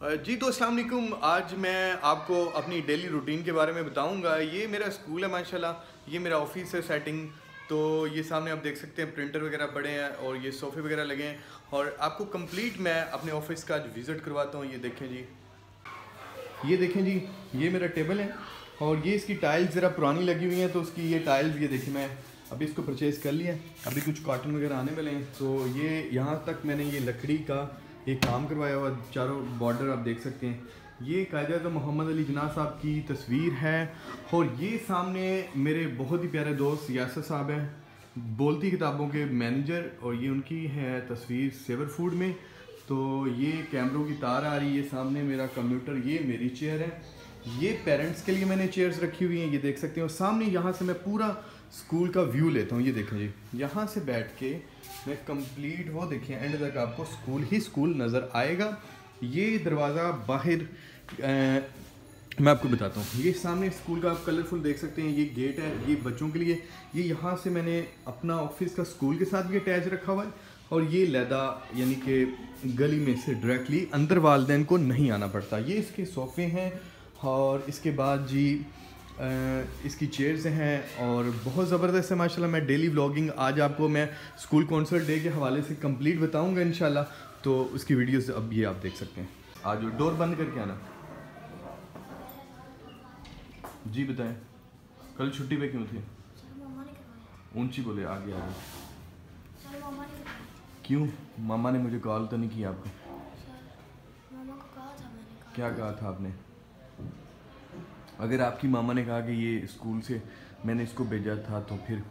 जी तो अस्सलाम वालेकुम। आज मैं आपको अपनी डेली रूटीन के बारे में बताऊंगा। ये मेरा स्कूल है माशाल्लाह, ये मेरा ऑफिस है सेटिंग। तो ये सामने आप देख सकते हैं प्रिंटर वगैरह पड़े हैं और ये सोफ़े वगैरह लगे हैं। और आपको कंप्लीट मैं अपने ऑफिस का आज विज़िट करवाता हूँ। ये देखें जी, ये देखें जी, ये मेरा टेबल है और ये इसकी टाइल्स ज़रा पुरानी लगी हुई हैं, तो उसकी ये टाइल्स, ये देखिए मैं अभी इसको परचेज़ कर लिया। अभी कुछ कॉटन वगैरह आने वाले हैं, तो ये यहाँ तक मैंने ये लकड़ी का एक काम करवाया हुआ, चारों बॉर्डर आप देख सकते हैं। ये कायद-ए-आज़म मोहम्मद अली जिन्ना साहब की तस्वीर है और ये सामने मेरे बहुत ही प्यारे दोस्त यासर साहब हैं, बोलती किताबों के मैनेजर, और ये उनकी है तस्वीर सेवर फूड में। तो ये कैमरों की तार आ रही है, सामने मेरा कंप्यूटर, ये मेरी चेयर है, ये पेरेंट्स के लिए मैंने चेयर्स रखी हुई हैं, ये देख सकते हैं। और सामने यहाँ से मैं पूरा स्कूल का व्यू लेता हूँ। ये देखें जी, यहाँ से बैठ के मैं कंप्लीट, वो देखें एंड तक आपको स्कूल ही स्कूल नज़र आएगा। ये दरवाज़ा बाहर मैं आपको बताता हूँ, ये सामने स्कूल का आप कलरफुल देख सकते हैं। ये गेट है, ये बच्चों के लिए। ये यहाँ से मैंने अपना ऑफिस का स्कूल के साथ भी अटैच रखा हुआ है। और ये लैदा यानी कि गली में से डायरेक्टली अंदर वालदैन को नहीं आना पड़ता। ये इसके सोफ़े हैं और इसके बाद जी इसकी चेयर्स हैं और बहुत ज़बरदस्त है माशाल्लाह। मैं डेली व्लॉगिंग आज आपको मैं स्कूल कॉन्सर्ट डे के हवाले से कंप्लीट बताऊंगा इंशाल्लाह, तो उसकी वीडियोस अब ये आप देख सकते हैं। आज डोर बंद करके आना जी। बताएं, कल छुट्टी पे क्यों थे? ऊंची बोले, आगे आगे। क्यों? मामा ने मुझे कॉल तो नहीं किया आपको? क्या कहा था आपने? अगर आपकी मामा ने कहा कि ये स्कूल से मैंने इसको भेजा था, तो फिर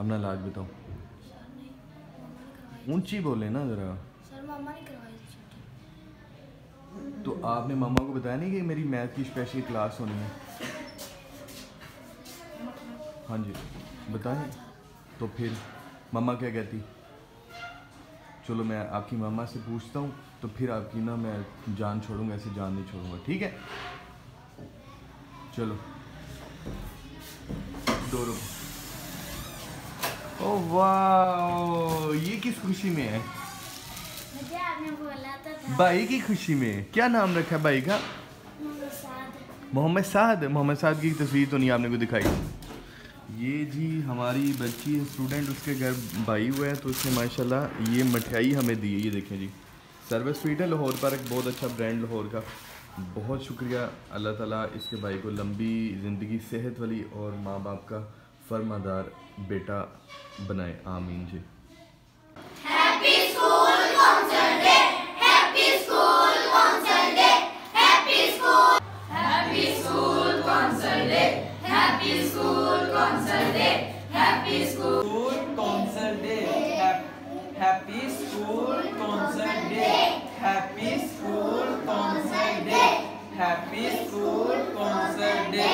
अपना लाज बताओ। ऊंची बोले ना ज़रा। सर मामा ने करवाई थी छुट्टी। तो आपने मामा को बताया नहीं कि मेरी मैथ की स्पेशल क्लास होनी है? हाँ जी, बताएं। तो फिर मामा क्या कहती? चलो मैं आपकी मामा से पूछता हूँ, तो फिर आपकी ना मैं जान छोड़ूंगा, ऐसे जान नहीं छोड़ूंगा, ठीक है? चलो डोरो। ओह वाह, ये किस खुशी में है? मुझे आपने बोला था भाई की खुशी में। क्या नाम रखा है भाई का? मोहम्मद साद। मोहम्मद साद की तस्वीर तो नहीं आपने को दिखाई? ये जी हमारी बच्ची स्टूडेंट, उसके घर भाई हुआ है, तो उसने माशाल्लाह ये मिठाई हमें दी है। ये देखें जी, सर्विस स्वीट है लाहौर पर, एक बहुत अच्छा ब्रांड लाहौर का। बहुत शुक्रिया। अल्लाह ताला इसके भाई को लंबी ज़िंदगी, सेहत वाली और माँ बाप का फरमादार बेटा बनाए, आमीन जी। Happy school concert day, happy school concert day, happy school, happy school concert day, happy school concert day, happy school concert day, happy school concert day, happy school concert day, happy school concert day.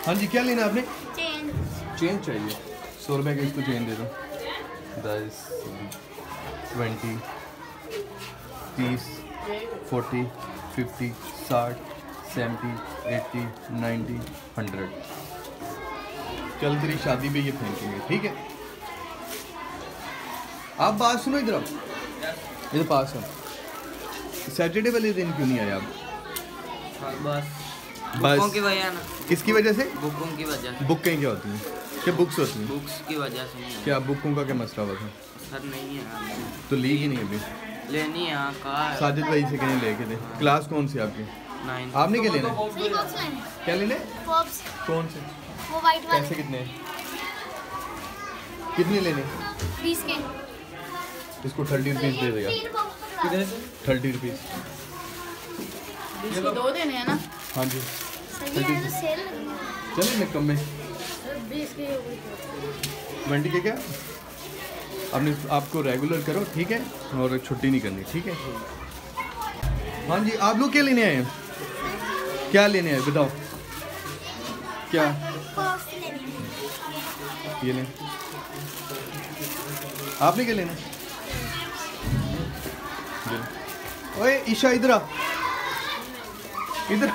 हाँ जी, क्या लेना आपने? Chain. Chain चाहिए? 100 रुपये की इसको chain दे दो। 10, 20, 30, 40, 50, 60, 70, 80, 90, 100। चल तेरी शादी पे ये फेंकेंगे, ठीक है? आप बात सुनो इधर, आप इधर पास हो। सैटरडे वाले दिन क्यों नहीं आए आप? बुकों की वजह ना। किसकी वजह से? बुकों की वजह से। बुकें क्या होती हैं? क्या बुक्स होती हैं? बुक्स की वजह से नहीं क्या बुकों का क्या मसला हुआ था? सर नहीं है, तो ली ही नहीं अभी? लेनी है कहा। साजिद भाई से कहीं लेके दे। क्लास कौन सी आपकी? 9। आपने क्या लेना है? फ्री बॉक्स लेने। क्या लेने? पॉप्स, कौन से? वो वाइट वाले। पैसे कितने? कितने लेने? 20 के। इसको 30 रुपीज़ दे देगा। 30 रुपीज़। इसके 2 देने हैं ना? हाँ जी, सही है, तो सेल चले मैं कम में 20 के हो गई। 20 के क्या? आपने आपको रेगुलर करो, ठीक है, और छुट्टी नहीं करनी, ठीक है? हाँ जी, आप लोग क्या लेने आए हैं? क्या लेने आए बताओ? क्या? पॉप्स लेने हैं। ये लें। आपने क्या लेना? ओए ईशा इधर आ, इधर